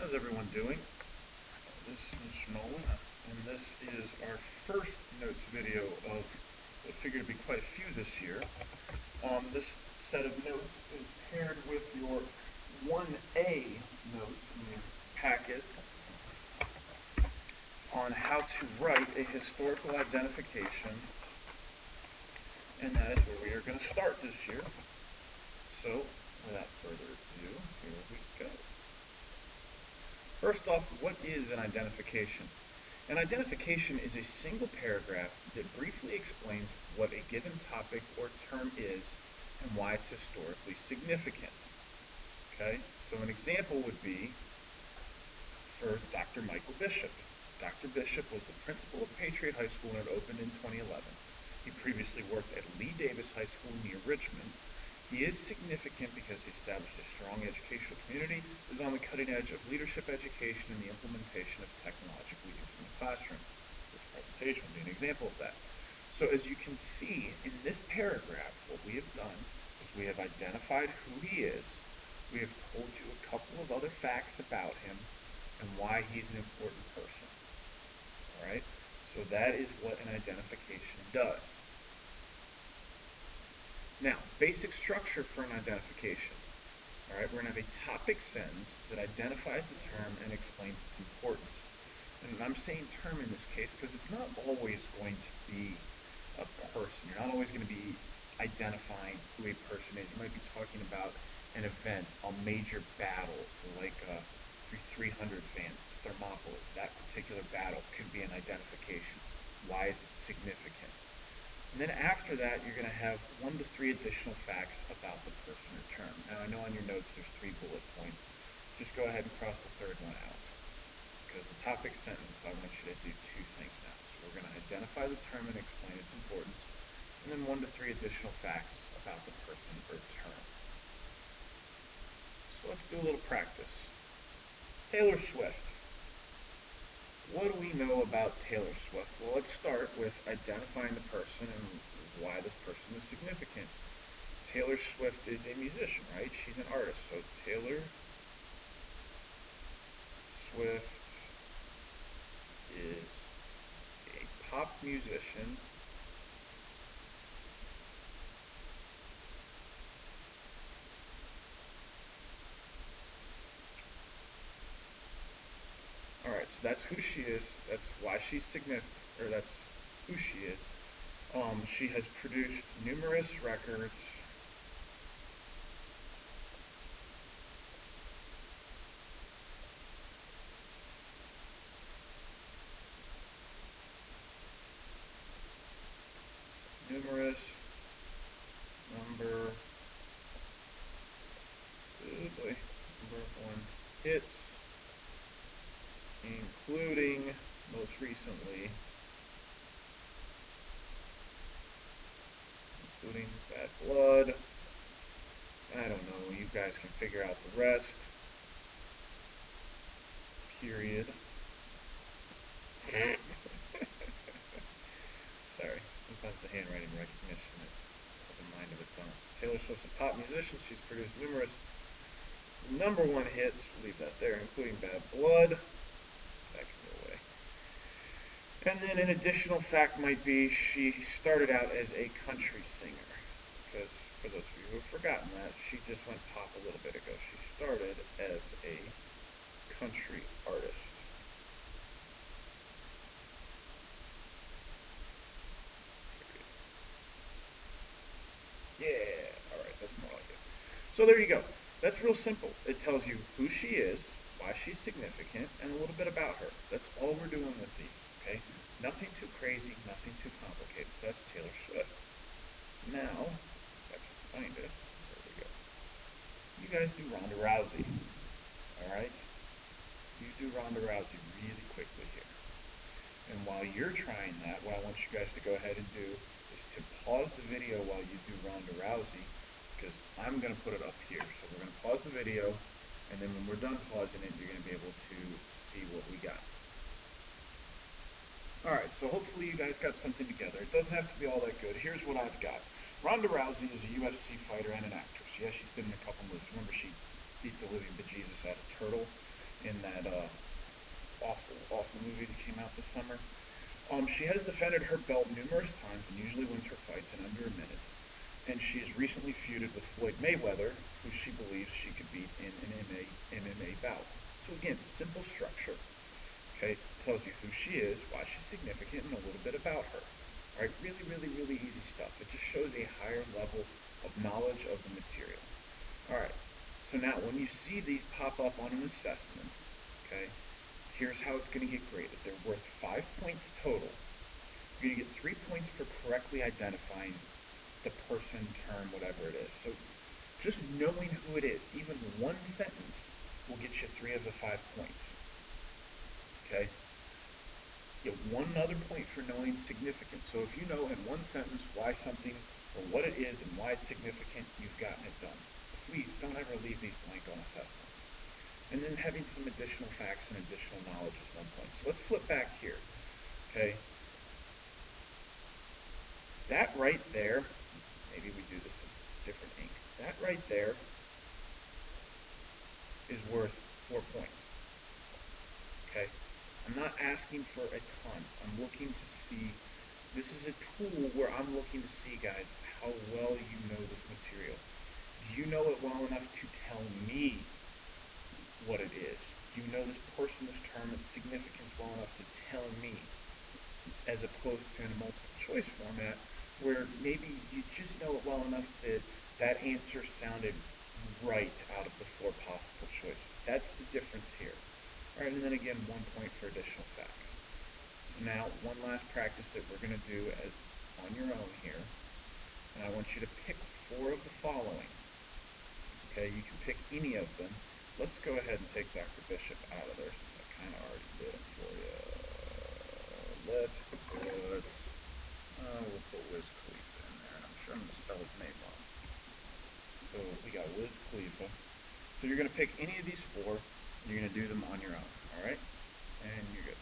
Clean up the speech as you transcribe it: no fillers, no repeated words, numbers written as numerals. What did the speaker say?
How's everyone doing? This is Mr. Nolan, and this is our first notes video of what I figure to be quite a few this year. This set of notes is paired with your 1A notes in your packet on how to write a historical identification, and that is where we are going to start this year. So, without further ado, here we go. First off, what is an identification? An identification is a single paragraph that briefly explains what a given topic or term is and why it's historically significant. Okay, so an example would be for Dr. Michael Bishop. Dr. Bishop was the principal of Patriot High School when it opened in 2011. He previously worked at Lee Davis High School near Richmond. He is significant because he established a strong educational community, is on the cutting edge of leadership education and the implementation of technological leaders in the classroom. This presentation will be an example of that. So as you can see in this paragraph, what we have done is we have identified who he is, we have told you a couple of other facts about him, and why he's an important person. All right? So that is what an identification does. Now, basic structure for an identification. All right, we're going to have a topic sentence that identifies the term and explains its importance. And I'm saying term in this case because it's not always going to be a person. You're not always going to be identifying who a person is. You might be talking about an event, a major battle, so like for 300 fans, Thermopylae. That particular battle could be an identification. Why is it significant? And then after that, you're going to have 1 to 3 additional facts about the person or term. Now, I know on your notes there's 3 bullet points. Just go ahead and cross the third one out. Because the topic sentence, I want you to do 2 things now. So we're going to identify the term and explain its importance, and then 1 to 3 additional facts about the person or term. So let's do a little practice. Taylor Swift. What do we know about Taylor Swift? Well, let's start with identifying the person and why this person is significant. Taylor Swift is a musician, right? She's an artist. So Taylor Swift is a pop musician Alright, so that's who she is, that's why she's significant, or that's who she is. She has produced numerous records. Numerous number one hits, including, most recently, including Bad Blood. I don't know, you guys can figure out the rest. Period. Sorry, sometimes the handwriting recognition has a mind of its own. Taylor Swift's a pop musician. She's produced numerous number 1 hits, leave that there, including Bad Blood. That can go away. And then an additional fact might be she started out as a country singer. Because for those of you who have forgotten that, she just went pop a little bit ago. She started as a country artist. Yeah, alright, that's more like it. So there you go. That's real simple. It tells you who she is, why she's significant, and a little bit about her. That's all we're doing with these, okay? Nothing too crazy, nothing too complicated. So that's Taylor Swift. Now, if I can find it, there we go. You guys do Ronda Rousey, alright? You do Ronda Rousey really quickly here. And while you're trying that, what I want you guys to go ahead and do is to pause the video while you do Ronda Rousey, because I'm going to put it up here. So we're going to pause the video, and then when we're done pausing it, you're going to be able to see what we got. Alright, so hopefully you guys got something together. It doesn't have to be all that good. Here's what I've got. Ronda Rousey is a UFC fighter and an actress. Yes, she's been in a couple movies. Remember, she beat the living bejesus out of Turtle in that awful movie that came out this summer. She has defended her belt numerous times and usually wins her fights in under a minute. And she has recently feuded with Floyd Mayweather, who she believes she could beat in an MMA bout. So again, simple structure. Okay, tells you who she is, why she's significant, and a little bit about her. All right, really, really, really easy stuff. It just shows a higher level of knowledge of the material. All right, so now when you see these pop up on an assessment, okay, here's how it's going to get graded. They're worth 5 points total. You're going to get 3 points for correctly identifying the person, term, whatever it is. So just knowing who it is, even one sentence, will get you 3 of the 5 points. Okay? You get one other point for knowing significance. So if you know in one sentence why something or what it is and why it's significant, you've gotten it done. Please don't ever leave these blank on assessments. And then having some additional facts and additional knowledge is 1 point. So let's flip back here. Okay? That right there, maybe we do this in different ink. That right there is worth 4 points. Okay? I'm not asking for a ton. I'm looking to see, this is a tool where I'm looking to see, guys, how well you know this material. Do you know it well enough to tell me what it is? Do you know this person, this term, its significance well enough to tell me? As opposed to in a multiple choice format, where maybe you just know it well enough that that answer sounded right out of the 4 possible choices. That's the difference here. All right, and then again, 1 point for additional facts. So now, one last practice that we're going to do as on your own here, and I want you to pick 4 of the following. Okay, you can pick any of them. Let's go ahead and take Dr. Bishop out of there since I kind of already did it for you. Let's put, we'll put Wiz Khalifa in there. I'm sure I'm going to spell his name wrong. So we got Wiz Khalifa. So you're going to pick any of these 4. You're going to do them on your own. All right? And you're good.